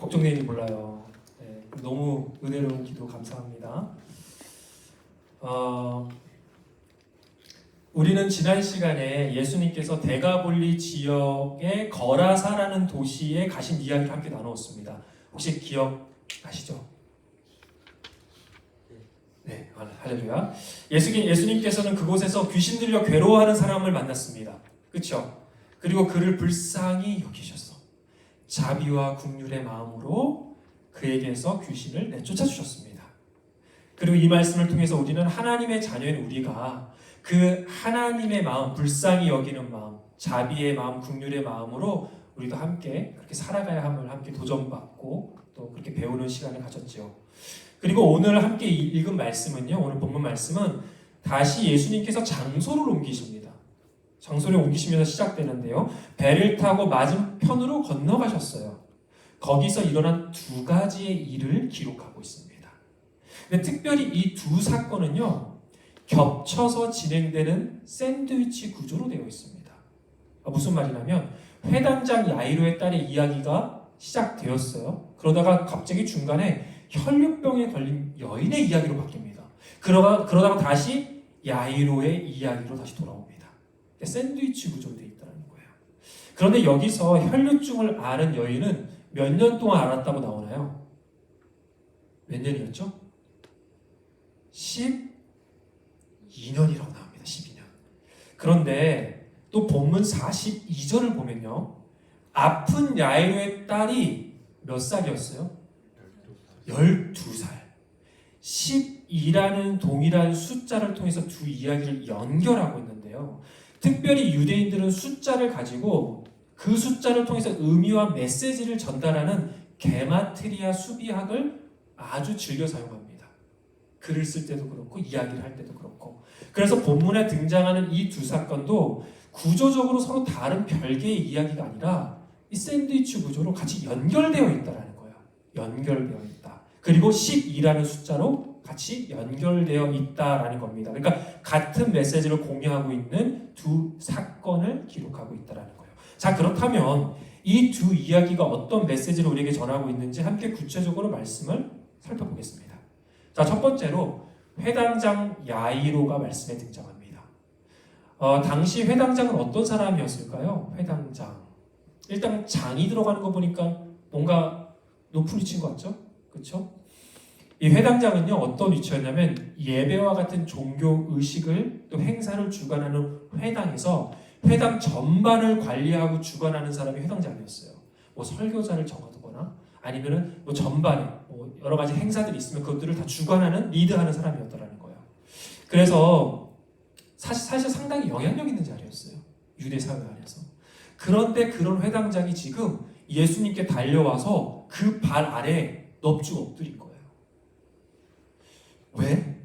걱정되니 몰라요. 네, 너무 은혜로운 기도 감사합니다. 우리는 지난 시간에 예수님께서 대가볼리 지역의 거라사라는 도시에 가신 이야기를 함께 나누었습니다. 혹시 기억나시죠? 네, 할렐루야. 예수님께서는 그곳에서 귀신 들려 괴로워하는 사람을 만났습니다. 그렇죠? 그리고 그를 불쌍히 여기셨어. 자비와 긍휼의 마음으로 그에게서 귀신을 내쫓아 주셨습니다. 그리고 이 말씀을 통해서 우리는 하나님의 자녀인 우리가 그 하나님의 마음, 불쌍히 여기는 마음, 자비의 마음, 긍휼의 마음으로 우리도 함께 그렇게 살아가야 함을 함께 도전받고 또 그렇게 배우는 시간을 가졌죠. 그리고 오늘 함께 읽은 말씀은요, 오늘 본문 말씀은 다시 예수님께서 장소를 옮기십니다. 장소를 옮기시면서 시작되는데요, 배를 타고 맞은편으로 건너가셨어요. 거기서 일어난 두 가지의 일을 기록하고 있습니다. 근데 특별히 이 두 사건은요, 겹쳐서 진행되는 샌드위치 구조로 되어 있습니다. 무슨 말이냐면 회당장 야이로의 딸의 이야기가 시작되었어요. 그러다가 갑자기 중간에 혈류병에 걸린 여인의 이야기로 바뀝니다. 그러다가 다시 야이로의 이야기로 다시 돌아옵니다. 샌드위치 구조로 되어 있다는 거예요. 그런데 여기서 혈류증을 앓은 여인은 몇 년 동안 앓았다고 나오나요? 몇 년이었죠? 12년이라고 나옵니다. 12년. 그런데 또 본문 42절을 보면요, 아픈 야이로의 딸이 몇 살이었어요? 12살. 12라는 동일한 숫자를 통해서 두 이야기를 연결하고 있는데요, 특별히 유대인들은 숫자를 가지고 그 숫자를 통해서 의미와 메시지를 전달하는 게마트리아 수비학을 아주 즐겨 사용합니다. 글을 쓸 때도 그렇고 이야기를 할 때도 그렇고. 그래서 본문에 등장하는 이 두 사건도 구조적으로 서로 다른 별개의 이야기가 아니라 이 샌드위치 구조로 같이 연결되어 있다는 거예요. 연결되어 있다. 그리고 12라는 숫자로 같이 연결되어 있다라는 겁니다. 그러니까 같은 메시지를 공유하고 있는 두 사건을 기록하고 있다는 거예요. 자, 그렇다면 이 두 이야기가 어떤 메시지를 우리에게 전하고 있는지 함께 구체적으로 말씀을 살펴보겠습니다. 자, 첫 번째로 회당장 야이로가 말씀에 등장합니다. 당시 회당장은 어떤 사람이었을까요? 회당장. 일단 장이 들어가는 거 보니까 뭔가 높은 위치인 것 같죠? 그렇죠? 이 회당장은요, 어떤 위치였냐면 예배와 같은 종교 의식을 또 행사를 주관하는 회당에서 회당 전반을 관리하고 주관하는 사람이 회당장이었어요. 뭐 설교자를 정하거나 아니면은 뭐 전반에 뭐 여러 가지 행사들이 있으면 그것들을 다 주관하는, 리드하는 사람이었다라는 거예요. 그래서 사실 상당히 영향력 있는 자리였어요. 유대 사회 안에서. 그런데 그런 회당장이 지금 예수님께 달려와서 그 발 아래 넙죽 엎드린 거예요. 왜?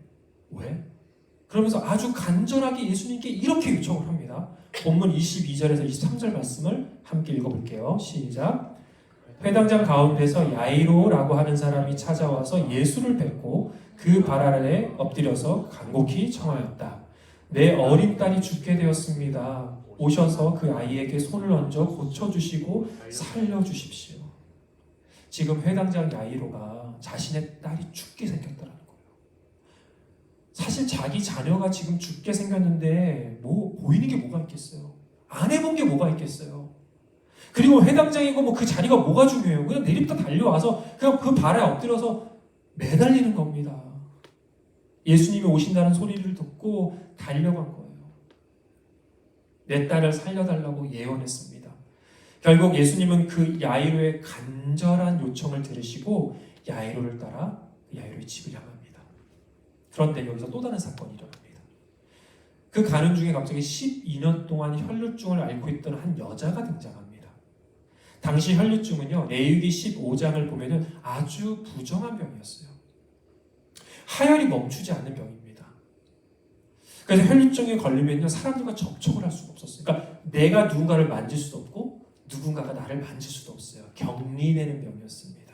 그러면서 아주 간절하게 예수님께 이렇게 요청을 합니다. 본문 22절에서 23절 말씀을 함께 읽어볼게요. 시작. 회당장 가운데서 야이로라고 하는 사람이 찾아와서 예수를 뵙고 그 발 아래 엎드려서 간곡히 청하였다. 내 어린 딸이 죽게 되었습니다. 오셔서 그 아이에게 손을 얹어 고쳐주시고 살려주십시오. 지금 회당장 야이로가 자신의 딸이 죽게 생겼다는 거예요. 사실 자기 자녀가 지금 죽게 생겼는데 뭐 보이는 게 뭐가 있겠어요? 안 해본 게 뭐가 있겠어요? 그리고 회당장이고 뭐 그 자리가 뭐가 중요해요? 그냥 내리부터 달려와서 그냥 그 발에 엎드려서 매달리는 겁니다. 예수님이 오신다는 소리를 듣고 달려간 거예요. 내 딸을 살려달라고 예언했습니다. 결국 예수님은 그 야이로의 간절한 요청을 들으시고 야이로를 따라 야이로의 집을 향합니다. 그런데 여기서 또 다른 사건이 일어납니다. 그 가는 중에 갑자기 12년 동안 혈류증을 앓고 있던 한 여자가 등장합니다. 당시 혈류증은요, 레위기 15장을 보면은 아주 부정한 병이었어요. 하혈이 멈추지 않는 병입니다. 그래서 혈류증에 걸리면요, 사람들과 접촉을 할 수가 없었어요. 그러니까 내가 누군가를 만질 수도 없고 누군가가 나를 만질 수도 없어요. 격리되는 병이었습니다.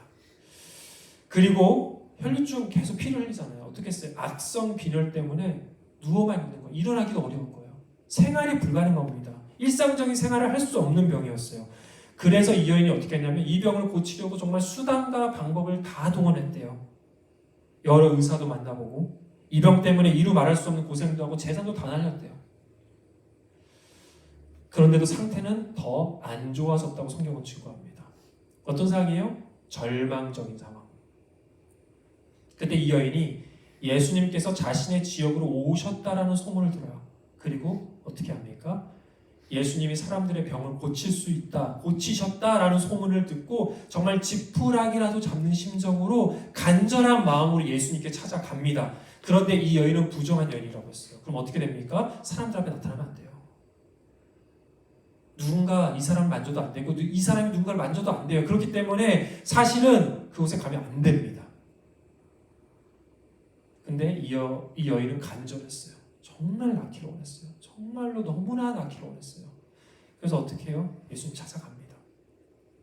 그리고 혈류증 계속 피를 흘리잖아요. 어떻게 했어요? 악성 빈혈 때문에 누워만 있는 거예요. 일어나기가 어려운 거예요. 생활이 불가능한 겁니다. 일상적인 생활을 할 수 없는 병이었어요. 그래서 이 여인이 어떻게 했냐면 이 병을 고치려고 정말 수단과 방법을 다 동원했대요. 여러 의사도 만나보고 이 병 때문에 이루 말할 수 없는 고생도 하고 재산도 다 날렸대요. 그런데도 상태는 더 안 좋아졌다고 성경은 증거합니다. 어떤 상황이에요? 절망적인 상황. 그때 이 여인이 예수님께서 자신의 지역으로 오셨다라는 소문을 들어요. 그리고 어떻게 합니까? 예수님이 사람들의 병을 고칠 수 있다, 고치셨다라는 소문을 듣고 정말 지푸라기라도 잡는 심정으로 간절한 마음으로 예수님께 찾아갑니다. 그런데 이 여인은 부정한 여인이라고 했어요. 그럼 어떻게 됩니까? 사람들 앞에 나타나면 안 돼요. 누군가 이 사람을 만져도 안 되고 이 사람이 누군가를 만져도 안 돼요. 그렇기 때문에 사실은 그곳에 가면 안 됩니다. 근데 이 여인은 간절했어요. 정말 낳기를 원했어요. 정말로 너무나 낳기를 원했어요. 그래서 어떻게 해요? 예수님 찾아갑니다.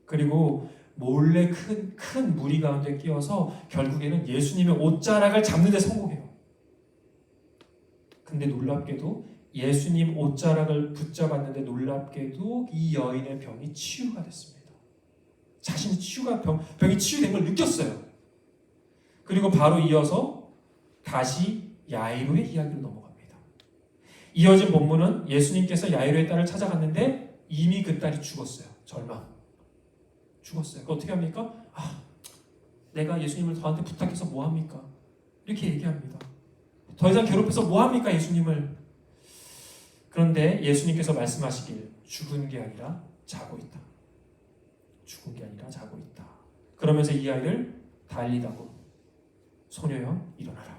그리고 몰래 큰 무리 가운데 끼어서 결국에는 예수님의 옷자락을 잡는 데 성공해요. 근데 놀랍게도 예수님 옷자락을 붙잡았는데 놀랍게도 이 여인의 병이 치유가 됐습니다. 자신이 병이 치유된 걸 느꼈어요. 그리고 바로 이어서 다시 야이로의 이야기로 넘어갑니다. 이어진 본문은 예수님께서 야이로의 딸을 찾아갔는데 이미 그 딸이 죽었어요. 죽었어요. 어떻게 합니까? 내가 예수님을 저한테 부탁해서 뭐합니까? 이렇게 얘기합니다. 더 이상 괴롭혀서 뭐합니까 예수님을? 그런데 예수님께서 말씀하시길 죽은 게 아니라 자고 있다. 죽은 게 아니라 자고 있다. 그러면서 이 아이를 달리다고 소녀여 일어나라.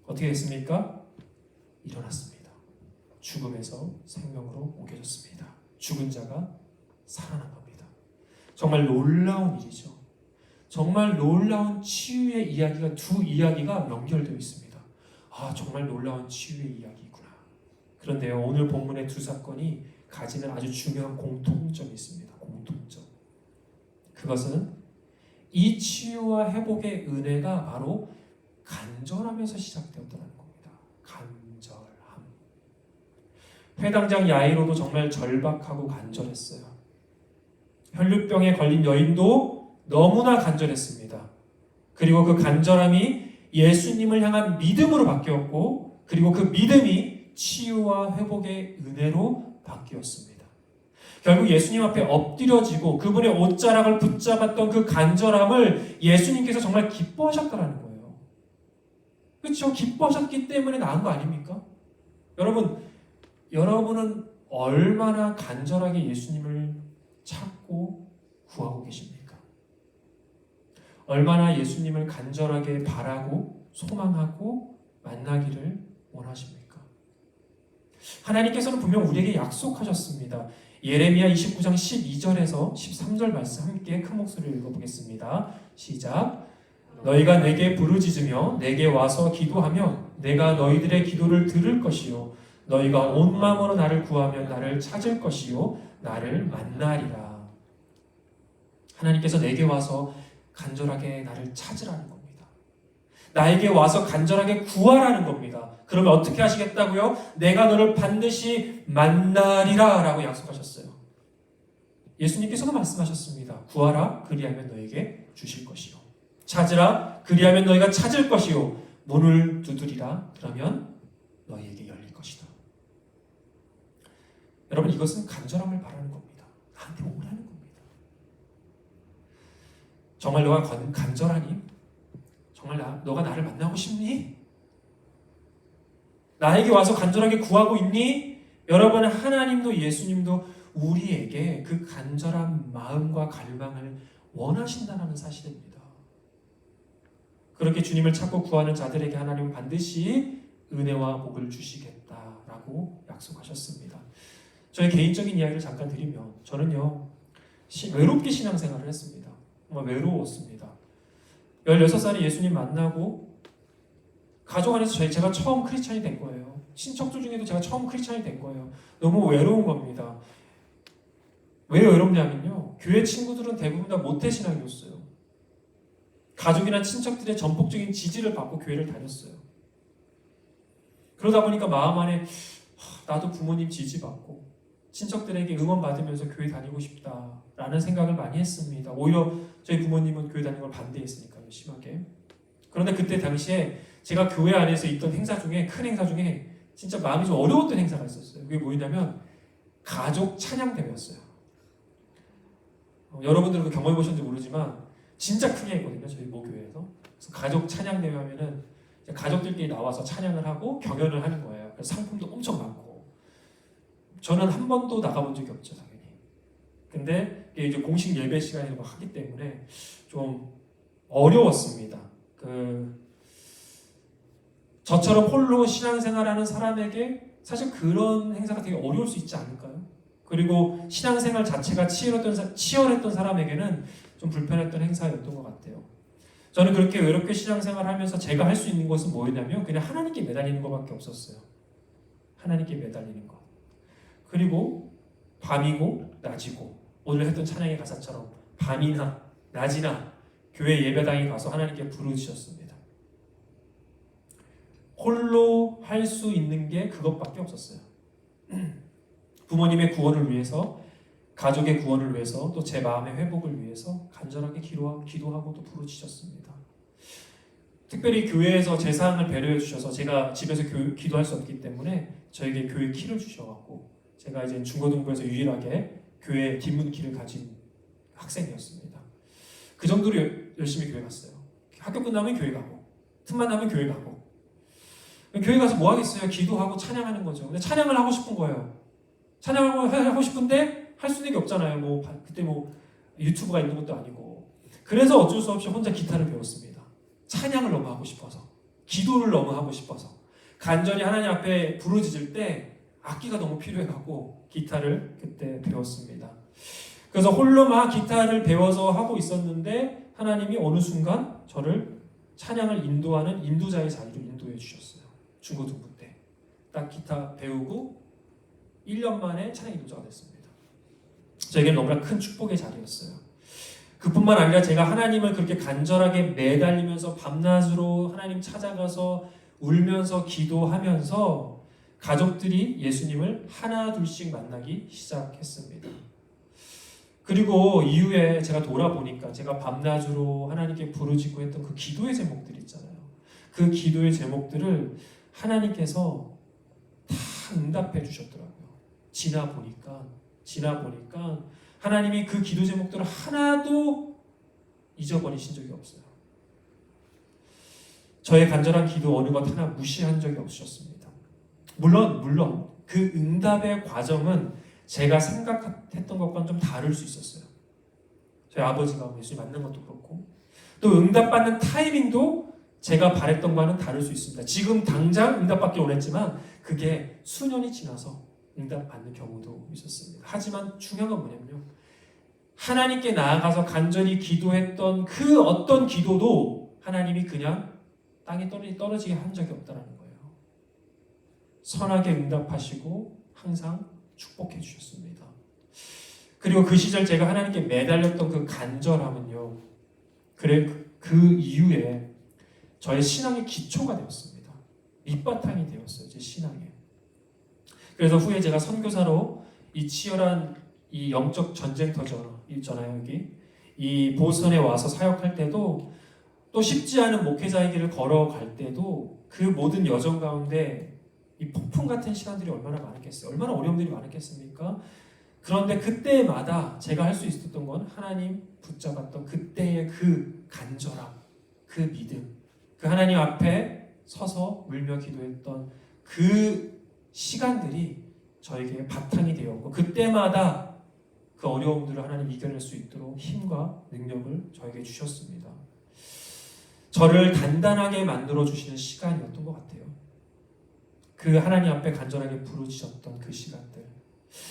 어떻게 됐습니까? 일어났습니다. 죽음에서 생명으로 옮겨졌습니다. 죽은 자가 살아난 겁니다. 정말 놀라운 일이죠. 정말 놀라운 치유의 이야기가 두 이야기가 연결되어 있습니다. 정말 놀라운 치유의 이야기구나. 그런데요, 오늘 본문의 두 사건이 가지는 아주 중요한 공통점이 있습니다. 공통점. 그것은 이 치유와 회복의 은혜가 바로 간절함에서 시작되었다는 겁니다. 간절함. 회당장 야이로도 정말 절박하고 간절했어요. 혈류병에 걸린 여인도 너무나 간절했습니다. 그리고 그 간절함이 예수님을 향한 믿음으로 바뀌었고, 그리고 그 믿음이 치유와 회복의 은혜로 바뀌었습니다. 결국 예수님 앞에 엎드려지고 그분의 옷자락을 붙잡았던 그 간절함을 예수님께서 정말 기뻐하셨다는 거예요. 그렇죠? 기뻐하셨기 때문에 나은 거 아닙니까? 여러분은 얼마나 간절하게 예수님을 찾고 구하고 계십니까? 얼마나 예수님을 간절하게 바라고 소망하고 만나기를 원하십니까? 하나님께서는 분명 우리에게 약속하셨습니다. 예레미야 29장 12절에서 13절 말씀 함께 큰 목소리로 읽어보겠습니다. 시작. 너희가 내게 부르짖으며 내게 와서 기도하면 내가 너희들의 기도를 들을 것이요 너희가 온 마음으로 나를 구하면 나를 찾을 것이요 나를 만나리라. 하나님께서 내게 와서 간절하게 나를 찾으라는 겁니다. 나에게 와서 간절하게 구하라는 겁니다. 그러면 어떻게 하시겠다고요? 내가 너를 반드시 만나리라 라고 약속하셨어요. 예수님께서도 말씀하셨습니다. 구하라 그리하면 너에게 주실 것이요 찾으라 그리하면 너희가 찾을 것이요 문을 두드리라 그러면 너희에게 열릴 것이다. 여러분, 이것은 간절함을 바라는 겁니다. 나한테 오라는 겁니다. 정말 너가 간절하니? 정말 너가 나를 만나고 싶니? 나에게 와서 간절하게 구하고 있니? 여러분, 하나님도 예수님도 우리에게 그 간절한 마음과 갈망을 원하신다는 사실입니다. 그렇게 주님을 찾고 구하는 자들에게 하나님은 반드시 은혜와 복을 주시겠다라고 약속하셨습니다. 저의 개인적인 이야기를 잠깐 드리면 저는요 외롭게 신앙생활을 했습니다. 정말 외로웠습니다. 16살에 예수님 만나고 가족 안에서 제가 처음 크리스찬이 된 거예요. 친척들 중에도 제가 처음 크리스찬이 된 거예요. 너무 외로운 겁니다. 왜 외롭냐면요, 교회 친구들은 대부분 다 모태신앙이었어요. 가족이나 친척들의 전폭적인 지지를 받고 교회를 다녔어요. 그러다 보니까 마음 안에 나도 부모님 지지받고 친척들에게 응원 받으면서 교회 다니고 싶다라는 생각을 많이 했습니다. 오히려 저희 부모님은 교회 다니는 걸 반대했으니까요, 심하게. 그런데 그때 당시에 제가 교회 안에서 있던 행사 중에, 큰 행사 중에 진짜 마음이 좀 어려웠던 행사가 있었어요. 그게 뭐냐면 가족 찬양 대회였어요. 여러분들은 경험해 보셨는지 모르지만 진짜 크게 했거든요, 저희 모교회에서. 그래서 가족 찬양 대회 하면은 가족들끼리 나와서 찬양을 하고 경연을 하는 거예요. 그래서 상품도 엄청 많고. 저는 한 번도 나가본 적이 없죠, 당연히. 근데 이게 이제 공식 예배 시간이라고 하기 때문에 좀 어려웠습니다. 저처럼 홀로 신앙생활하는 사람에게 사실 그런 행사가 되게 어려울 수 있지 않을까요? 그리고 신앙생활 자체가 치열했던 사람에게는 좀 불편했던 행사였던 것 같아요. 저는 그렇게 외롭게 신앙생활하면서 제가 할 수 있는 것은 뭐였냐면 그냥 하나님께 매달리는 것밖에 없었어요. 하나님께 매달리는 것. 그리고 밤이고 낮이고 오늘 했던 찬양의 가사처럼 밤이나 낮이나 교회 예배당에 가서 하나님께 부르짖었습니다. 홀로 할 수 있는 게 그것밖에 없었어요. 부모님의 구원을 위해서, 가족의 구원을 위해서, 또 제 마음의 회복을 위해서 간절하게 기도하고 또 부르짖었습니다. 특별히 교회에서 제 사항을 배려해 주셔서 제가 집에서 기도할 수 없기 때문에 저에게 교회 키를 주셔갖고 제가 이제 중고등부에서 유일하게 교회 뒷문키를 가진 학생이었습니다. 그 정도로 열심히 교회 갔어요. 학교 끝나면 교회 가고 틈만 나면 교회 가고 교회 가서 뭐 하겠어요? 기도하고 찬양하는 거죠. 근데 찬양을 하고 싶은 거예요. 찬양하고 싶은데 할 수 있는 게 없잖아요. 그때 유튜브가 있는 것도 아니고. 그래서 어쩔 수 없이 혼자 기타를 배웠습니다. 찬양을 너무 하고 싶어서, 기도를 너무 하고 싶어서, 간절히 하나님 앞에 부르짖을 때 악기가 너무 필요해갖고 기타를 그때 배웠습니다. 그래서 홀로 막 기타를 배워서 하고 있었는데 하나님이 어느 순간 저를 찬양을 인도하는 인도자의 자리로 인도해 주셨어요. 중고등부 때. 딱 기타 배우고 1년 만에 찬양 인도자가 됐습니다. 저에게는 너무나 큰 축복의 자리였어요. 그뿐만 아니라 제가 하나님을 그렇게 간절하게 매달리면서 밤낮으로 하나님 찾아가서 울면서 기도하면서 가족들이 예수님을 하나 둘씩 만나기 시작했습니다. 그리고 이후에 제가 돌아보니까 제가 밤낮으로 하나님께 부르짖고 했던 그 기도의 제목들 있잖아요. 그 기도의 제목들을 하나님께서 다 응답해 주셨더라고요. 지나 보니까 하나님이 그 기도 제목들을 하나도 잊어버리신 적이 없어요. 저의 간절한 기도 어느 것 하나 무시한 적이 없으셨습니다. 물론 그 응답의 과정은 제가 생각했던 것과는 좀 다를 수 있었어요. 저희 아버지가 예수님 만난 것도 그렇고 또 응답받는 타이밍도 제가 바랬던 것과는 다를 수 있습니다. 지금 당장 응답받기 원했지만 그게 수년이 지나서 응답받는 경우도 있었습니다. 하지만 중요한 건 뭐냐면요. 하나님께 나아가서 간절히 기도했던 그 어떤 기도도 하나님이 그냥 땅에 떨어지게 한 적이 없다는 거예요. 선하게 응답하시고 항상 축복해 주셨습니다. 그리고 그 시절 제가 하나님께 매달렸던 그 간절함은요. 그 이후에 저의 신앙의 기초가 되었습니다. 밑바탕이 되었어요. 제 신앙에. 그래서 후에 제가 선교사로 이 치열한 이 영적 전쟁터잖아요. 여기 이 보스턴에 와서 사역할 때도 또 쉽지 않은 목회자의 길을 걸어갈 때도 그 모든 여정 가운데 이 폭풍 같은 시간들이 얼마나 많았겠어요. 얼마나 어려움들이 많았겠습니까? 그런데 그때마다 제가 할 수 있었던 건 하나님 붙잡았던 그때의 그 간절함, 그 믿음, 그 하나님 앞에 서서 울며 기도했던 그 시간들이 저에게 바탕이 되었고 그때마다 그 어려움들을 하나님 이겨낼 수 있도록 힘과 능력을 저에게 주셨습니다. 저를 단단하게 만들어 주시는 시간이었던 것 같아요. 그 하나님 앞에 간절하게 부르짖었던 그 시간들.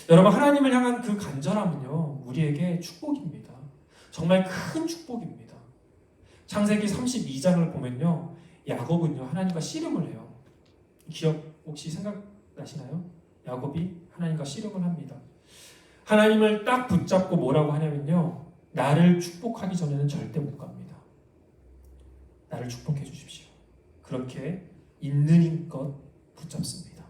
여러분 하나님을 향한 그 간절함은요 우리에게 축복입니다. 정말 큰 축복입니다. 창세기 32장을 보면요 야곱은요 하나님과 씨름을 해요. 기억 혹시 생각나시나요? 야곱이 하나님과 씨름을 합니다. 하나님을 딱 붙잡고 뭐라고 하냐면요 나를 축복하기 전에는 절대 못 갑니다. 나를 축복해 주십시오. 그렇게 있는 힘껏 붙잡습니다.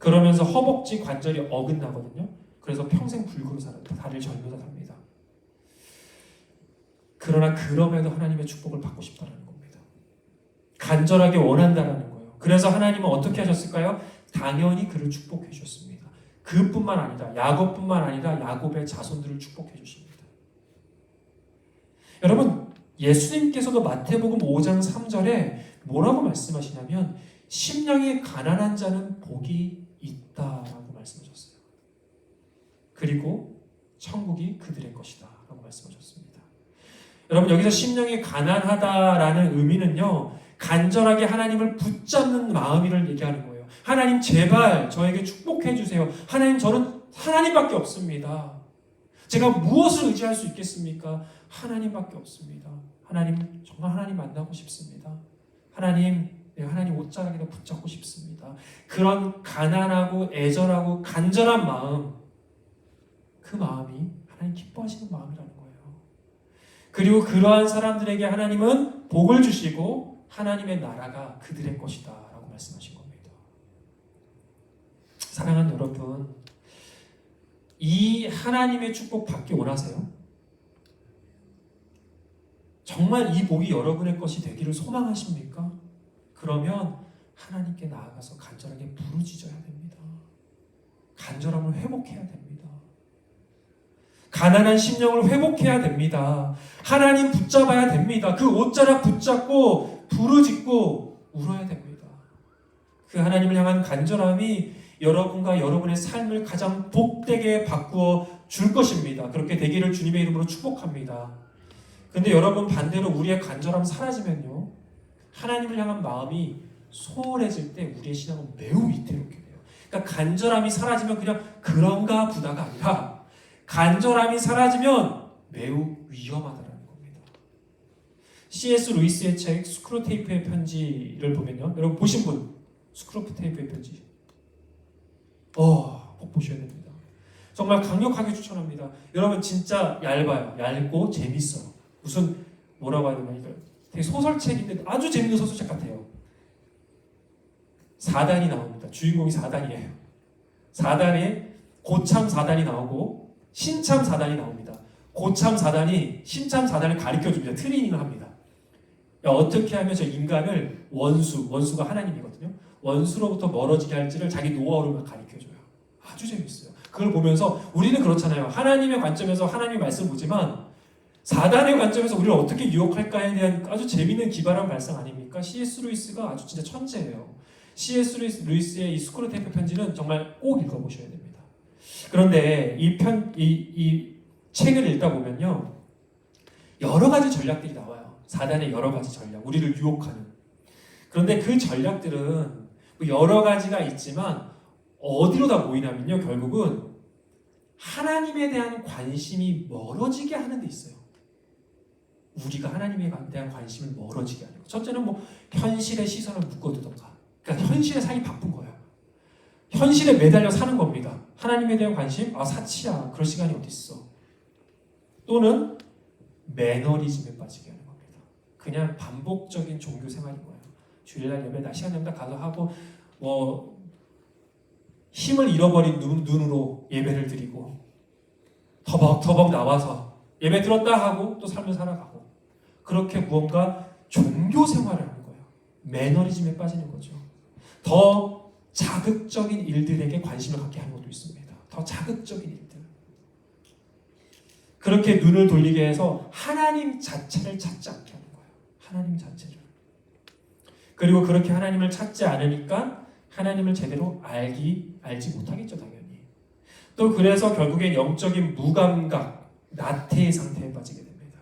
그러면서 허벅지 관절이 어긋나거든요. 그래서 평생 불구로 살아요. 다리를 절면서 삽니다. 그러나 그럼에도 하나님의 축복을 받고 싶다는 겁니다. 간절하게 원한다는 거예요. 그래서 하나님은 어떻게 하셨을까요? 당연히 그를 축복해 주셨습니다. 그뿐만 아니라 야곱뿐만 아니라 야곱의 자손들을 축복해 주십니다. 여러분, 예수님께서도 마태복음 5장 3절에 뭐라고 말씀하시냐면 심령이 가난한 자는 복이 있다라고 말씀하셨어요. 그리고 천국이 그들의 것이다 라고 말씀하셨습니다. 여러분, 여기서 심령이 가난하다라는 의미는요, 간절하게 하나님을 붙잡는 마음을 얘기하는 거예요. 하나님 제발 저에게 축복해 주세요. 하나님, 저는 하나님밖에 없습니다. 제가 무엇을 의지할 수 있겠습니까? 하나님밖에 없습니다. 하나님, 정말 하나님 만나고 싶습니다. 하나님, 내가 하나님 옷자락에다 붙잡고 싶습니다. 그런 가난하고 애절하고 간절한 마음, 그 마음이 하나님 기뻐하시는 마음이라는 거예요. 그리고 그러한 사람들에게 하나님은 복을 주시고 하나님의 나라가 그들의 것이다 라고 말씀하신 겁니다. 사랑하는 여러분, 이 하나님의 축복 받기 원하세요? 정말 이 복이 여러분의 것이 되기를 소망하십니까? 그러면 하나님께 나아가서 간절하게 부르짖어야 됩니다. 간절함을 회복해야 됩니다. 가난한 심령을 회복해야 됩니다. 하나님 붙잡아야 됩니다. 그 옷자락 붙잡고 부르짖고 울어야 됩니다. 그 하나님을 향한 간절함이 여러분과 여러분의 삶을 가장 복되게 바꾸어 줄 것입니다. 그렇게 되기를 주님의 이름으로 축복합니다. 근데 여러분, 반대로 우리의 간절함 사라지면요, 하나님을 향한 마음이 소홀해질 때 우리의 신앙은 매우 위태롭게 돼요. 그러니까 간절함이 사라지면 그냥 그런가 보다가 아니라 간절함이 사라지면 매우 위험하다는 겁니다. C.S. 루이스의 책 스크루테이프의 편지를 보면요, 여러분 보신 분, 스크루테이프의 편지 꼭 보셔야 됩니다. 정말 강력하게 추천합니다. 여러분 진짜 얇아요. 얇고 재밌어요. 무슨 뭐라고 해야 되나, 이거 되게 소설책인데 아주 재밌는 소설책 같아요. 4단이 나옵니다. 주인공이 4단이에요. 4단에 고참 4단이 나오고 신참 4단이 나옵니다. 고참 4단이 신참 4단을 가르쳐줍니다. 트레이닝을 합니다. 야, 어떻게 하면 저 인간을 원수가 하나님이거든요. 원수로부터 멀어지게 할지를 자기 노하우를 가르쳐줘요. 아주 재밌어요. 그걸 보면서 우리는 그렇잖아요. 하나님의 관점에서 하나님의 말씀 보지만 4단의 관점에서 우리를 어떻게 유혹할까에 대한 아주 재미있는 기발한 발상 아닙니까? C.S. 루이스가 아주 진짜 천재예요. C.S. 루이스의 이 스크루테이프 편지는 정말 꼭 읽어보셔야 됩니다. 그런데 이 책을 읽다 보면요, 여러 가지 전략들이 나와요. 4단의 여러 가지 전략, 우리를 유혹하는. 그런데 그 전략들은 여러 가지가 있지만 어디로 다 모이냐면요, 결국은 하나님에 대한 관심이 멀어지게 하는 데 있어요. 우리가 하나님에 대한 관심을 멀어지게 하는 거. 첫째는 현실의 시선을 묶어두던가. 그러니까 현실에 살기 바쁜 거예요. 현실에 매달려 사는 겁니다. 하나님에 대한 관심? 사치야. 그럴 시간이 어디 있어. 또는 매너리즘에 빠지게 하는 겁니다. 그냥 반복적인 종교 생활인 거예요. 주일날 예배 날 시간 되면 가서 하고 힘을 잃어버린 눈으로 예배를 드리고 터벅터벅 나와서 예배 들었다 하고 또 삶을 살아가고, 그렇게 무언가 종교 생활을 하는 거예요. 매너리즘에 빠지는 거죠. 더 자극적인 일들에게 관심을 갖게 하는 것도 있습니다. 더 자극적인 일들. 그렇게 눈을 돌리게 해서 하나님 자체를 찾지 않게 하는 거예요. 하나님 자체를. 그리고 그렇게 하나님을 찾지 않으니까 하나님을 제대로 알지 못하겠죠, 당연히. 또 그래서 결국엔 영적인 무감각, 나태의 상태에 빠지게 됩니다.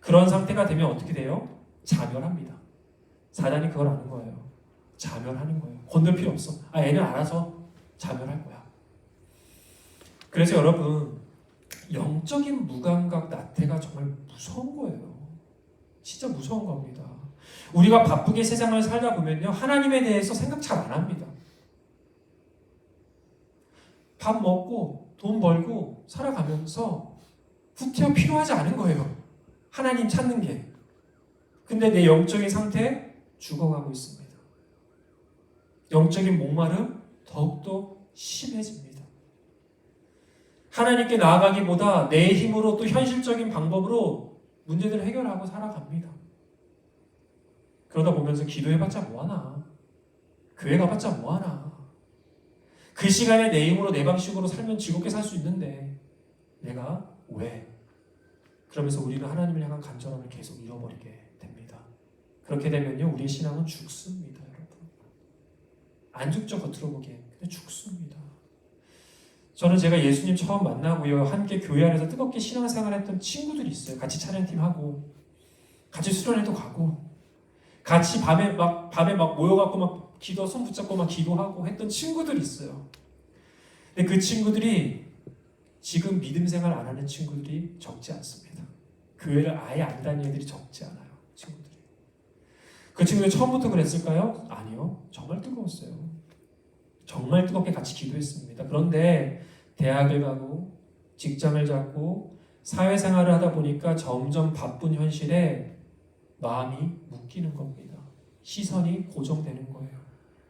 그런 상태가 되면 어떻게 돼요? 자멸합니다. 사단이 그걸 아는 거예요. 자멸하는 거예요. 건들 필요 없어. 애는 알아서 자멸할 거야. 그래서 여러분, 영적인 무감각, 나태가 정말 무서운 거예요. 진짜 무서운 겁니다. 우리가 바쁘게 세상을 살다 보면요, 하나님에 대해서 생각 잘 안 합니다. 밥 먹고 돈 벌고 살아가면서 후퇴가 필요하지 않은 거예요. 하나님 찾는 게. 근데 내 영적인 상태 죽어가고 있습니다. 영적인 목마름 더욱더 심해집니다. 하나님께 나아가기보다 내 힘으로 또 현실적인 방법으로 문제들을 해결하고 살아갑니다. 그러다 보면서 기도해봤자 뭐하나, 교회 가봤자 뭐하나, 그 시간에 내 힘으로 내 방식으로 살면 즐겁게 살 수 있는데 내가 왜? 그러면서 우리는 하나님을 향한 간절함을 계속 잃어버리게 됩니다. 그렇게 되면요, 우리의 신앙은 죽습니다. 여러분, 안 죽죠, 겉으로 보기엔. 근데 죽습니다. 저는 제가 예수님 처음 만나고요, 함께 교회 안에서 뜨겁게 신앙생활했던 친구들이 있어요. 같이 찬양팀하고 같이 수련회도 가고 같이 밤에 막 모여갖고 막 기도 손 붙잡고 막 기도하고 했던 친구들이 있어요. 근데 그 친구들이 지금 믿음 생활 안 하는 친구들이 적지 않습니다. 교회를 아예 안 다니는 애들이 적지 않아요. 친구들이. 그 친구들 처음부터 그랬을까요? 아니요. 정말 뜨거웠어요. 정말 뜨겁게 같이 기도했습니다. 그런데 대학을 가고 직장을 잡고 사회생활을 하다 보니까 점점 바쁜 현실에 마음이 묶이는 겁니다. 시선이 고정되는 거예요.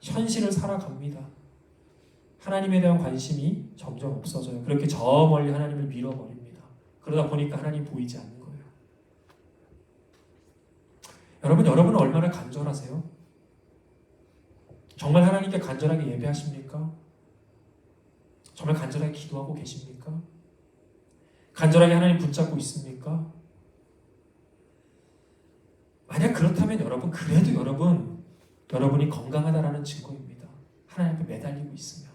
현실을 살아갑니다. 하나님에 대한 관심이 점점 없어져요. 그렇게 저 멀리 하나님을 밀어버립니다. 그러다 보니까 하나님 보이지 않는 거예요. 여러분은 얼마나 간절하세요? 정말 하나님께 간절하게 예배하십니까? 정말 간절하게 기도하고 계십니까? 간절하게 하나님 붙잡고 있습니까? 만약 그렇다면 그래도 여러분이 건강하다라는 증거입니다. 하나님 앞에 매달리고 있으면.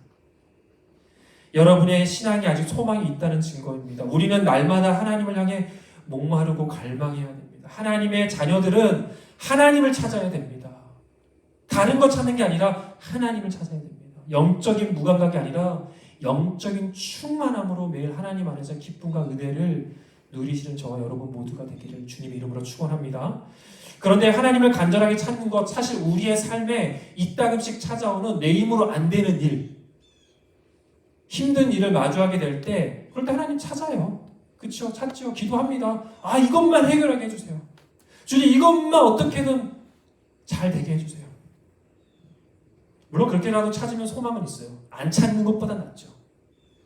여러분의 신앙이 아직 소망이 있다는 증거입니다. 우리는 날마다 하나님을 향해 목마르고 갈망해야 됩니다. 하나님의 자녀들은 하나님을 찾아야 됩니다. 다른 거 찾는 게 아니라 하나님을 찾아야 됩니다. 영적인 무감각이 아니라 영적인 충만함으로 매일 하나님 안에서 기쁨과 은혜를 누리시는 저와 여러분 모두가 되기를 주님의 이름으로 축원합니다. 그런데 하나님을 간절하게 찾는 것, 사실 우리의 삶에 이따금씩 찾아오는 내 힘으로 안 되는 일, 힘든 일을 마주하게 될 때 그럴 때 하나님 찾아요. 그렇죠? 찾죠. 기도합니다. 이것만 해결하게 해주세요. 주님, 이것만 어떻게든 잘 되게 해주세요. 물론 그렇게라도 찾으면 소망은 있어요. 안 찾는 것보다 낫죠.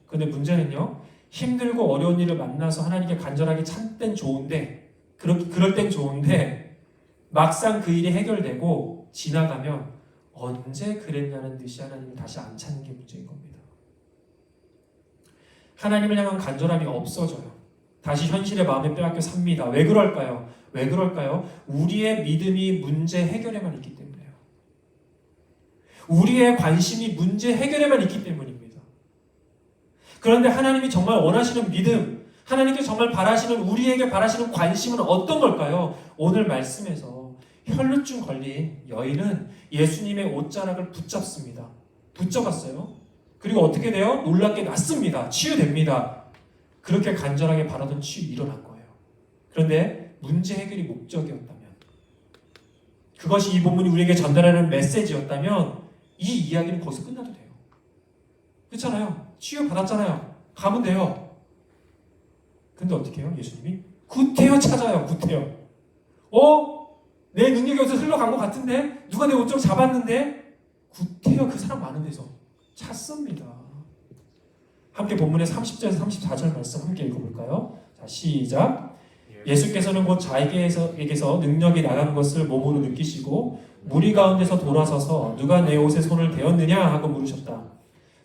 그런데 문제는요, 힘들고 어려운 일을 만나서 하나님께 간절하게 찾을 땐 좋은데, 그럴 땐 좋은데 막상 그 일이 해결되고 지나가면 언제 그랬냐는 듯이 하나님을 다시 안 찾는 게 문제인 겁니다. 하나님을 향한 간절함이 없어져요. 다시 현실의 마음에 빼앗겨 삽니다. 왜 그럴까요? 우리의 믿음이 문제 해결에만 있기 때문에요. 우리의 관심이 문제 해결에만 있기 때문입니다. 그런데 하나님이 정말 원하시는 믿음, 하나님께서 정말 우리에게 바라시는 관심은 어떤 걸까요? 오늘 말씀에서 혈루증 걸린 여인은 예수님의 옷자락을 붙잡습니다. 붙잡았어요. 그리고 어떻게 돼요? 놀랍게 낫습니다. 치유됩니다. 그렇게 간절하게 바라던 치유 일어난 거예요. 그런데 문제 해결이 목적이었다면, 그것이 이 본문이 우리에게 전달하는 메시지였다면 이 이야기는 거기서 끝나도 돼요. 그렇잖아요. 치유 받았잖아요. 가면 돼요. 근데 어떻게 해요? 예수님이 구태여 찾아요. 구태여. 내 능력이 어디서 흘러간 것 같은데? 누가 내 옷 좀 잡았는데? 구태여 그 사람 많은 데서 찾습니다. 함께 본문의 30절에서 34절 말씀 함께 읽어볼까요? 자, 시작. 예수께서는 곧 자기에게서 능력이 나가는 것을 몸으로 느끼시고 무리 가운데서 돌아서서 누가 내 옷에 손을 대었느냐 하고 물으셨다.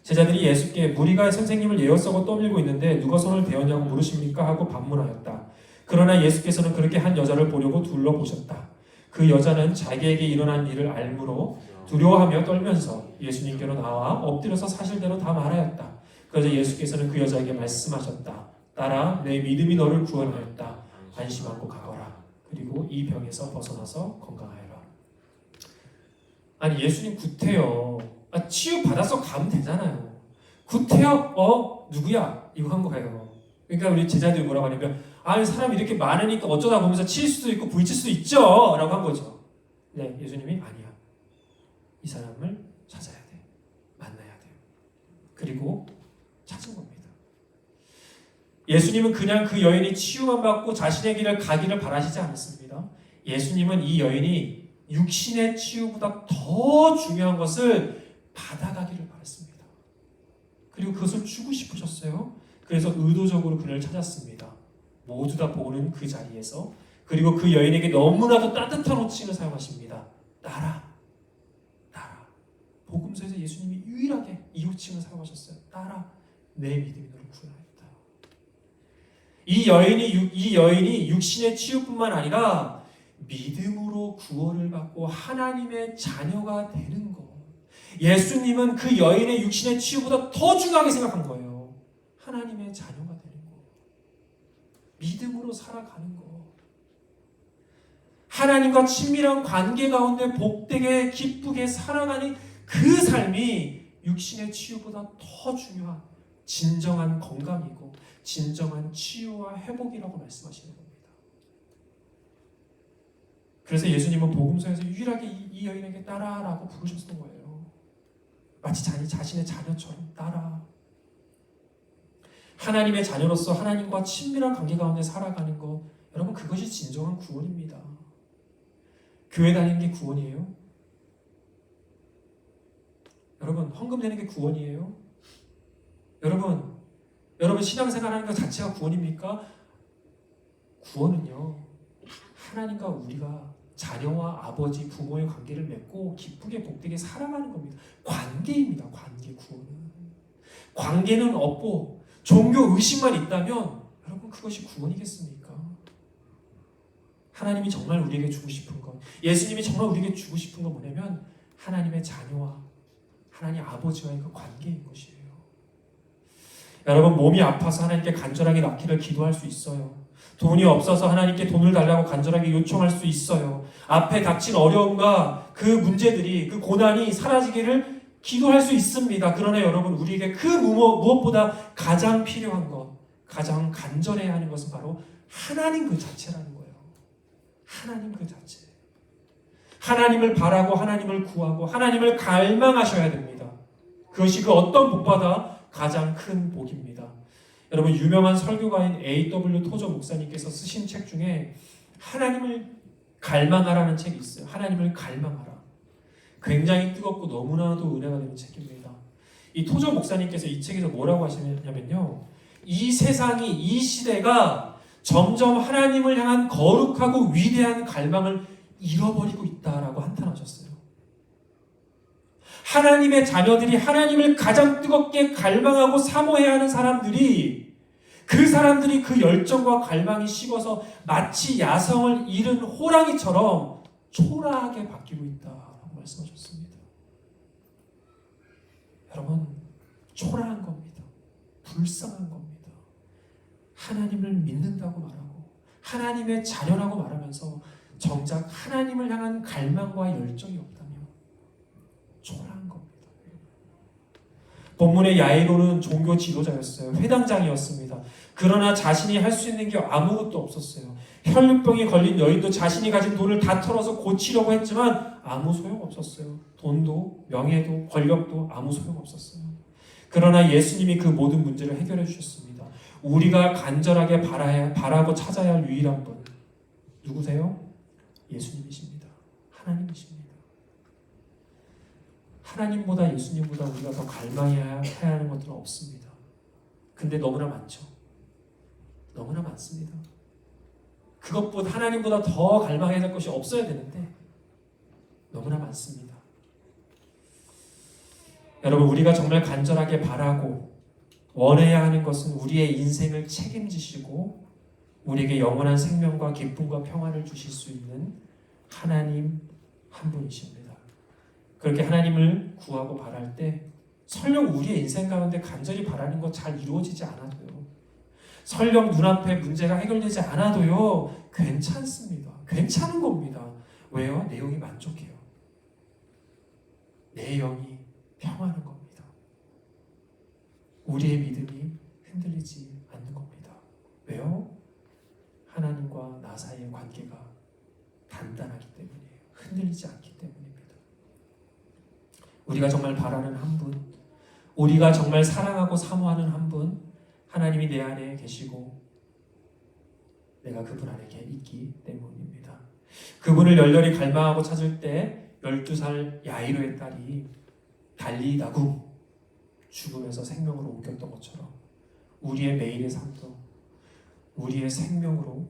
제자들이 예수께 무리가 선생님을 예어쓰고 떠밀고 있는데 누가 손을 대었냐고 물으십니까? 하고 반문하였다. 그러나 예수께서는 그렇게 한 여자를 보려고 둘러보셨다. 그 여자는 자기에게 일어난 일을 알므로 두려워하며 떨면서 예수님께로 나와 엎드려서 사실대로 다 말하였다. 그러자 예수께서는 그 여자에게 말씀하셨다. 딸아, 내 믿음이 너를 구원하였다. 안심하고 가거라. 그리고 이 병에서 벗어나서 건강하여라. 아니, 예수님 구태여. 치유 받아서 가면 되잖아요. 구태여? 누구야? 이거 한 거 가요. 그러니까 우리 제자들이 뭐라고 하냐면, 사람이 이렇게 많으니까 어쩌다 보면서 칠 수도 있고 부딪힐 수도 있죠. 라고 한 거죠. 네, 예수님이 아니야. 이 사람을 찾아야 돼. 만나야 돼. 그리고 찾은 겁니다. 예수님은 그냥 그 여인이 치유만 받고 자신의 길을 가기를 바라시지 않았습니다. 예수님은 이 여인이 육신의 치유보다 더 중요한 것을 받아가기를 바랐습니다. 그리고 그것을 주고 싶으셨어요. 그래서 의도적으로 그녀를 찾았습니다. 모두 다 보는 그 자리에서. 그리고 그 여인에게 너무나도 따뜻한 호칭을 사용하십니다. 딸아, 딸아. 복음서에서 예수님이 유일하게 이 호칭을 사용하셨어요. 딸아, 내 믿음이 너를 구원하였다. 이 여인이 육신의 치유뿐만 아니라 믿음으로 구원을 받고 하나님의 자녀가 되는 것. 예수님은 그 여인의 육신의 치유보다 더 중요하게 생각한 거예요. 하나님의 자녀가 되는 것. 믿음으로 살아가는 것. 하나님과 친밀한 관계 가운데 복되게 기쁘게 살아가는 그 삶이 육신의 치유보다 더 중요한 진정한 건강이고 진정한 치유와 회복이라고 말씀하시는 겁니다. 그래서 예수님은 복음서에서 유일하게 이 여인에게 딸아라고 부르셨던 거예요. 마치 자신의 자녀처럼 딸아. 하나님의 자녀로서 하나님과 친밀한 관계 가운데 살아가는 것, 여러분 그것이 진정한 구원입니다. 교회 다니는 게 구원이에요? 여러분 헌금 내는 게 구원이에요? 여러분 신앙생활하는 것 자체가 구원입니까? 구원은요, 하나님과 우리가 자녀와 아버지, 부모의 관계를 맺고 기쁘게 복되게 살아가는 겁니다. 관계입니다. 관계, 구원은. 관계는 없고 종교 의식만 있다면 여러분 그것이 구원이겠습니까? 하나님이 정말 우리에게 주고 싶은 것, 예수님이 정말 우리에게 주고 싶은 건 뭐냐면 하나님의 자녀와 하나님 아버지와의 그 관계인 것이에요. 여러분 몸이 아파서 하나님께 간절하게 낳기를 기도할 수 있어요. 돈이 없어서 하나님께 돈을 달라고 간절하게 요청할 수 있어요. 앞에 닥친 어려움과 그 문제들이, 그 고난이 사라지기를 기도할 수 있습니다. 그러나 여러분 우리에게 그 무엇보다 가장 필요한 것, 가장 간절해야 하는 것은 바로 하나님 그 자체라는 거예요. 하나님 그 자체. 하나님을 바라고 하나님을 구하고 하나님을 갈망하셔야 됩니다. 그것이 그 어떤 복보다 가장 큰 복입니다. 여러분 유명한 설교가인 A.W. 토저 목사님께서 쓰신 책 중에 하나님을 갈망하라는 책이 있어요. 하나님을 갈망하라. 굉장히 뜨겁고 너무나도 은혜가 되는 책입니다. 이 토저 목사님께서 이 책에서 뭐라고 하시냐면요, 이 세상이, 이 시대가 점점 하나님을 향한 거룩하고 위대한 갈망을 잃어버리고 있다라고 한탄하셨어요. 하나님의 자녀들이 하나님을 가장 뜨겁게 갈망하고 사모해야 하는 사람들이, 그 사람들이 그 열정과 갈망이 식어서 마치 야성을 잃은 호랑이처럼 초라하게 바뀌고 있다라고 말씀하셨습니다. 여러분, 초라한 겁니다. 불쌍한 겁니다. 하나님을 믿는다고 말하고 하나님의 자녀라고 말하면서 정작 하나님을 향한 갈망과 열정이 없다면 초라한 겁니다. 본문의 야이로는 종교 지도자였어요. 회당장이었습니다. 그러나 자신이 할 수 있는 게 아무것도 없었어요. 혈류병에 걸린 여인도 자신이 가진 돈을 다 털어서 고치려고 했지만 아무 소용없었어요. 돈도 명예도 권력도 아무 소용없었어요. 그러나 예수님이 그 모든 문제를 해결해 주셨습니다. 우리가 간절하게 바라고 찾아야 할 유일한 분 누구세요? 예수님이십니다. 하나님이십니다. 하나님보다 예수님보다 우리가 더 갈망해야 하는 것들은 없습니다. 근데 너무나 많죠. 너무나 많습니다. 그것보다 하나님보다 더 갈망해야 될 것이 없어야 되는데 너무나 많습니다. 여러분 우리가 정말 간절하게 바라고 원해야 하는 것은 우리의 인생을 책임지시고 우리에게 영원한 생명과 기쁨과 평안을 주실 수 있는 하나님 한 분이십니다. 그렇게 하나님을 구하고 바랄 때 설령 우리의 인생 가운데 간절히 바라는 것 잘 이루어지지 않아도요, 설령 눈앞에 문제가 해결되지 않아도요, 괜찮습니다. 괜찮은 겁니다. 왜요? 내 영이 만족해요. 내 영이 평안한 겁니다. 우리의 믿음이 흔들리지 않는 겁니다. 왜요? 하나님과 나 사이의 관계가 단단하기 때문이에요. 흔들리지 않기 때문입니다. 우리가 정말 바라는 한 분, 우리가 정말 사랑하고 사모하는 한 분, 하나님이 내 안에 계시고 내가 그분 안에 있기 때문입니다. 그분을 열렬히 갈망하고 찾을 때 12살 야이로의 딸이 달리다굼, 죽음에서 생명으로 옮겼던 것처럼 우리의 매일의 삶도 우리의 생명으로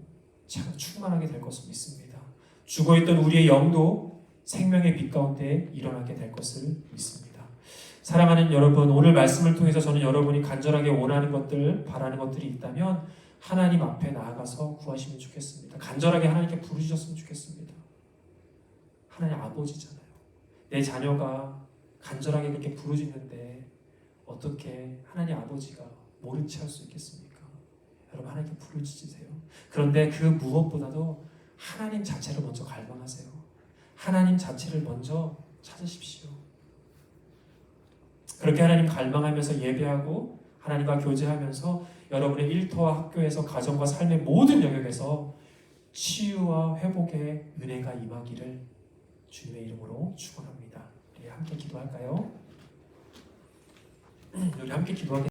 충만하게 될 것을 믿습니다. 죽어있던 우리의 영도 생명의 빛 가운데 일어나게 될 것을 믿습니다. 사랑하는 여러분, 오늘 말씀을 통해서 저는 여러분이 간절하게 원하는 것들, 바라는 것들이 있다면 하나님 앞에 나아가서 구하시면 좋겠습니다. 간절하게 하나님께 부르셨으면 좋겠습니다. 하나님 아버지잖아요. 내 자녀가 간절하게 그렇게 부르짖는데 어떻게 하나님 아버지가 모른 채 할 수 있겠습니까? 여러분, 하나님께 부르짖으세요. 그런데 그 무엇보다도 하나님 자체를 먼저 갈망하세요. 하나님 자체를 먼저 찾으십시오. 그렇게 하나님 갈망하면서 예배하고 하나님과 교제하면서 여러분의 일터와 학교에서 가정과 삶의 모든 영역에서 치유와 회복의 은혜가 임하기를 주님의 이름으로 축원합니다. 우리 함께 기도할까요? 우리 함께 기도하겠습니다.